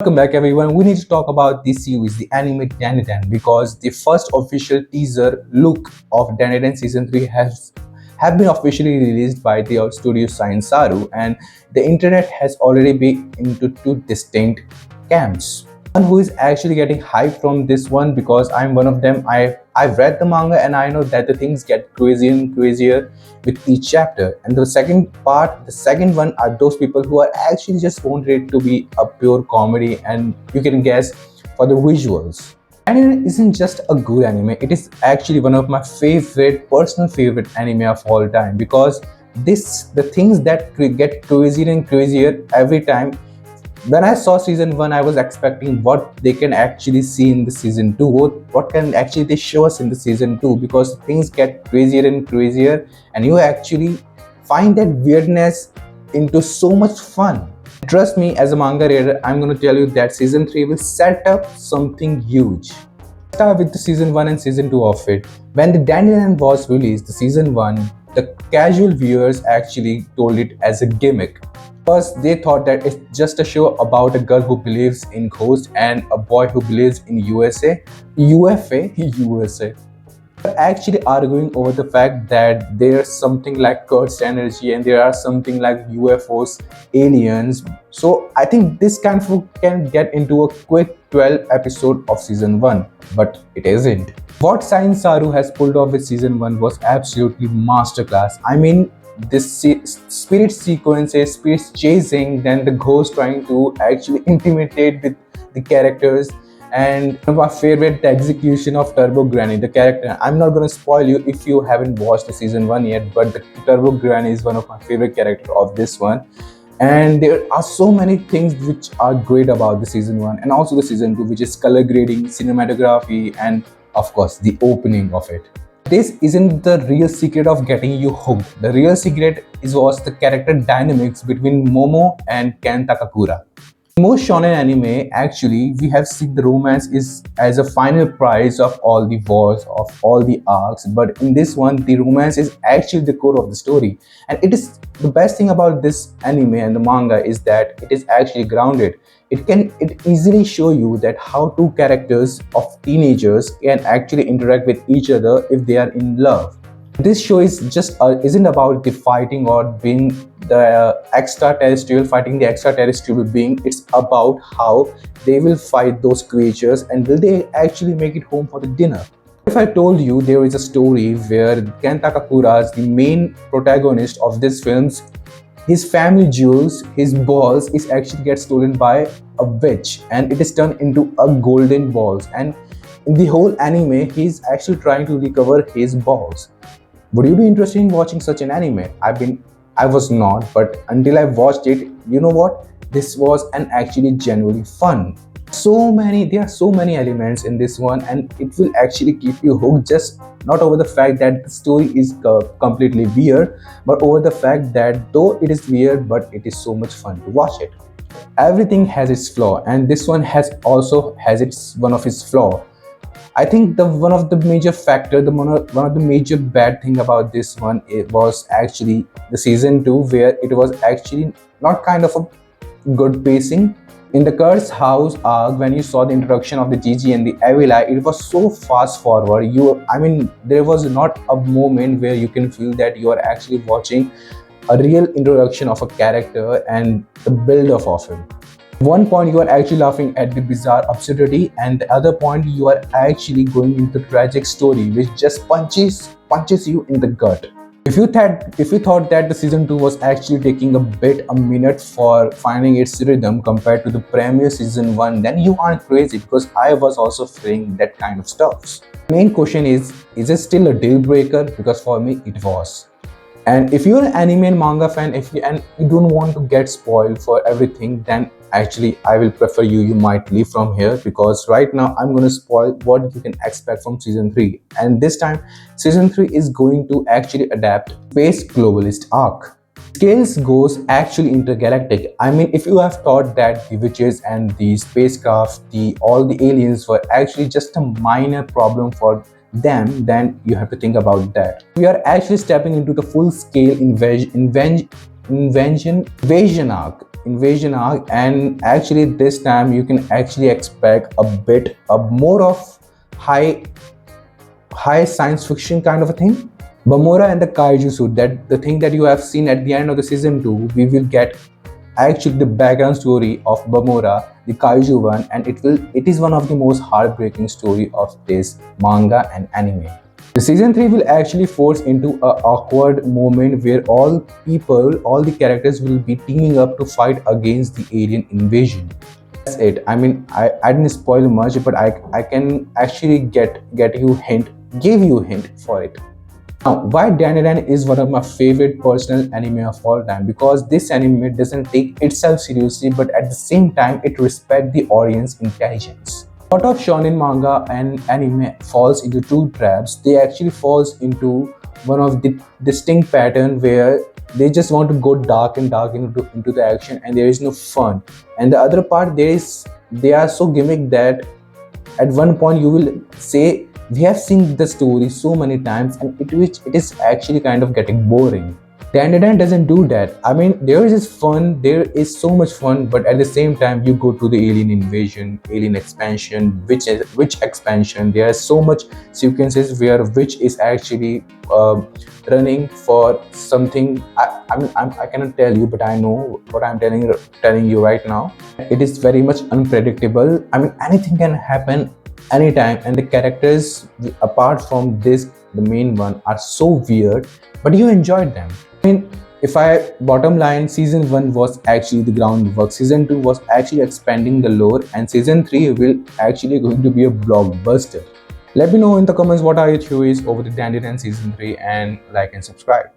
Welcome back everyone. We need to talk about this series, the anime Dandadan, because the first official teaser look of Dandadan season 3 have been officially released by the studio Science SARU, and the internet has already been into two distinct camps. One who is actually getting hype from this one because I'm one of them. I've read the manga and I know that the things get crazier and crazier with each chapter. And the second one are those people who are actually just wanted it to be a pure comedy, and you can guess for the visuals. Anime isn't just a good anime, it is actually one of my personal favorite anime of all time, because the things that get crazier and crazier every time. When I saw season 1, I was expecting what they can actually see in the season 2, what can actually they show us in the season 2, because things get crazier and crazier and you actually find that weirdness into so much fun. Trust me, as a manga reader, I'm going to tell you that season 3 will set up something huge. Start with the season 1 and season 2 of it. When the Dandadan was released, the season 1, the casual viewers actually told it as a gimmick, because they thought that it's just a show about a girl who believes in ghosts and a boy who believes in USA. They're actually arguing over the fact that there's something like cursed energy and there are something like UFOs, aliens. So I think this kind of can get into a quick 12 episode of season 1, but it isn't. What Science SARU has pulled off with season 1 was absolutely masterclass. I mean, this spirit sequences, spirits chasing, then the ghost trying to actually intimidate with the characters, and one of my favorite, the execution of Turbo Granny, the character. I'm not going to spoil you if you haven't watched the season 1 yet, but the Turbo Granny is one of my favorite characters of this one. And there are so many things which are great about the season 1 and also the season 2, which is color grading, cinematography, and of course the opening of it. This isn't the real secret of getting you hooked. The real secret was the character dynamics between Momo and Ken Takakura. In most shonen anime, actually, we have seen the romance is as a final prize of all the wars, of all the arcs, but in this one, the romance is actually the core of the story. And it is the best thing about this anime and the manga is that it is actually grounded. It easily show you that how two characters of teenagers can actually interact with each other if they are in love. This show is just isn't about the fighting or being the fighting the extraterrestrial being. It's about how they will fight those creatures and will they actually make it home for the dinner. If I told you there is a story where Ken Takakura, the main protagonist of this films, his family jewels, his balls, is actually gets stolen by a witch and it is turned into a golden balls, and in the whole anime he's actually trying to recover his balls. Would you be interested in watching such an anime? I was not, but until I watched it, you know what? This was an actually genuinely fun. There are so many elements in this one, and it will actually keep you hooked. Just not over the fact that the story is completely weird, but over the fact that though it is weird, but it is so much fun to watch it. Everything has its flaw, and this one has its one of its flaw. I think one of the major bad thing about this one, it was actually the season 2, where it was actually not kind of a good pacing. In the Curse House arc, when you saw the introduction of the Gigi and the Evil Eye, it was so fast forward. There was not a moment where you can feel that you are actually watching a real introduction of a character and the build-up of him. One point you are actually laughing at the bizarre absurdity, and the other point you are actually going into tragic story which just punches you in the gut. If you thought that the season 2 was actually taking a minute for finding its rhythm compared to the premier season 1, then you aren't crazy, because I was also feeling that kind of stuff. Main question is it still a deal breaker? Because for me it was. And if you're an anime and manga fan, and you don't want to get spoiled for everything, then actually I will prefer you might leave from here, because right now I'm going to spoil what you can expect from season 3. And this time season 3 is going to actually adapt Space Globalist Arc. Scales goes actually intergalactic. I mean, if you have thought that the witches and the spacecraft, all the aliens were actually just a minor problem for them, then you have to think about that. We are actually stepping into the full-scale invasion arc. invasion arc, and actually this time you can actually expect a bit of more of high high science fiction kind of a thing. Bamora and the kaiju suit, that the thing that you have seen at the end of the season 2, we will get actually the background story of Bamora, the kaiju one, and it is one of the most heartbreaking story of this manga and anime. The season 3 will actually force into a awkward moment where all the characters will be teaming up to fight against the alien invasion. That's it. I mean, I didn't spoil much, but I can actually give you a hint for it. Now, why Dandadan is one of my favorite personal anime of all time? Because this anime doesn't take itself seriously, but at the same time, it respects the audience intelligence. A lot of shonen manga and anime falls into two traps. They actually falls into one of the distinct pattern where they just want to go dark and dark into the action, and there is no fun. And the other part, they are so gimmick that at one point you will say, we have seen the story so many times, and it is actually kind of getting boring. Dandadan doesn't do that. I mean, there is fun, there is so much fun, but at the same time you go to the alien invasion, alien expansion, which expansion, there are so much sequences where which is actually running for something. I cannot tell you, but I know what I'm telling you right now. It is very much unpredictable. I mean, anything can happen anytime, and the characters apart from this, the main one, are so weird, but you enjoyed them. I mean, if I bottom line, season 1 was actually the groundwork, season 2 was actually expanding the lore, and season 3 will actually going to be a blockbuster. Let me know in the comments what are your theories over the Dandadan season 3, and like and subscribe.